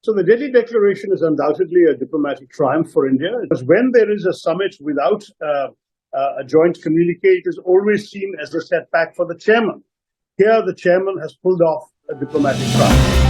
So the Delhi Declaration is undoubtedly a diplomatic triumph for India, because when there is a summit without a joint communique, it is always seen as a setback for the chairman. Here, the chairman has pulled off a diplomatic triumph.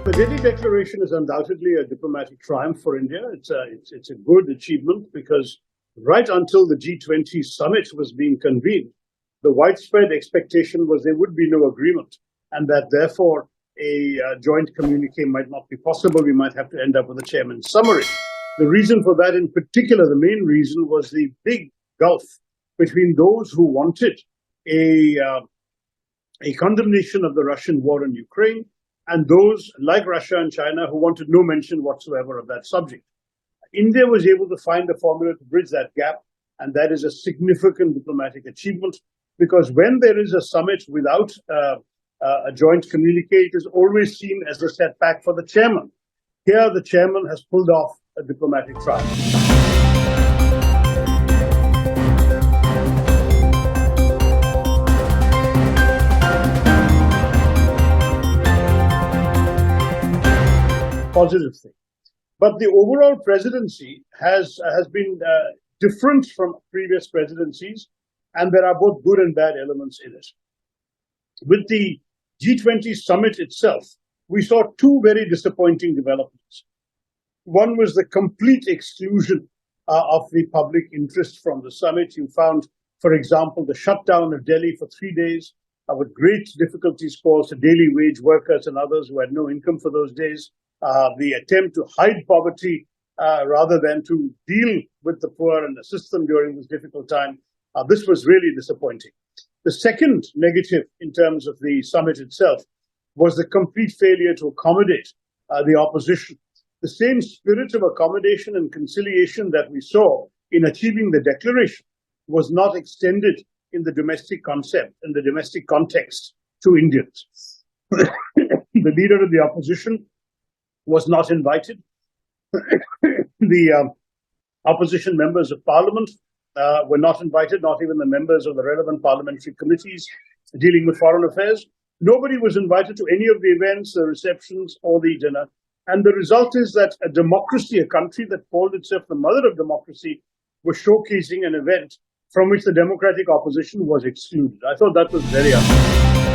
The Delhi Declaration is undoubtedly a diplomatic triumph for India. It's a good achievement, because right until the G20 summit was being convened, the widespread expectation was there would be no agreement, and that therefore a joint communique might not be possible. We might have to end up with a chairman's summary. The reason for that in particular, the main reason, was the big gulf between those who wanted a condemnation of the Russian war in Ukraine and those like Russia and China who wanted no mention whatsoever of that subject. India was able to find a formula to bridge that gap, and that is a significant diplomatic achievement, because when there is a summit without a joint communique, it is always seen as a setback for the chairman. Here, the chairman has pulled off a diplomatic triumph. Positive thing. But the overall presidency has been different from previous presidencies, and there are both good and bad elements in it. With the G20 summit itself, we saw two very disappointing developments. One was the complete exclusion of the public interest from the summit. You found, for example, the shutdown of Delhi for 3 days, with great difficulties caused to daily wage workers and others who had no income for those days. The attempt to hide poverty rather than to deal with the poor and assist them during this difficult time. This was really disappointing. The second negative in terms of the summit itself was the complete failure to accommodate the opposition. The same spirit of accommodation and conciliation that we saw in achieving the declaration was not extended in the domestic concept, in the domestic context, to Indians. The leader of the opposition was not invited. The opposition members of parliament were not invited, not even the members of the relevant parliamentary committees dealing with foreign affairs. Nobody was invited to any of the events, the receptions, or the dinner. And the result is that a democracy, a country that called itself the mother of democracy, was showcasing an event from which the democratic opposition was excluded. I thought that was very unfair.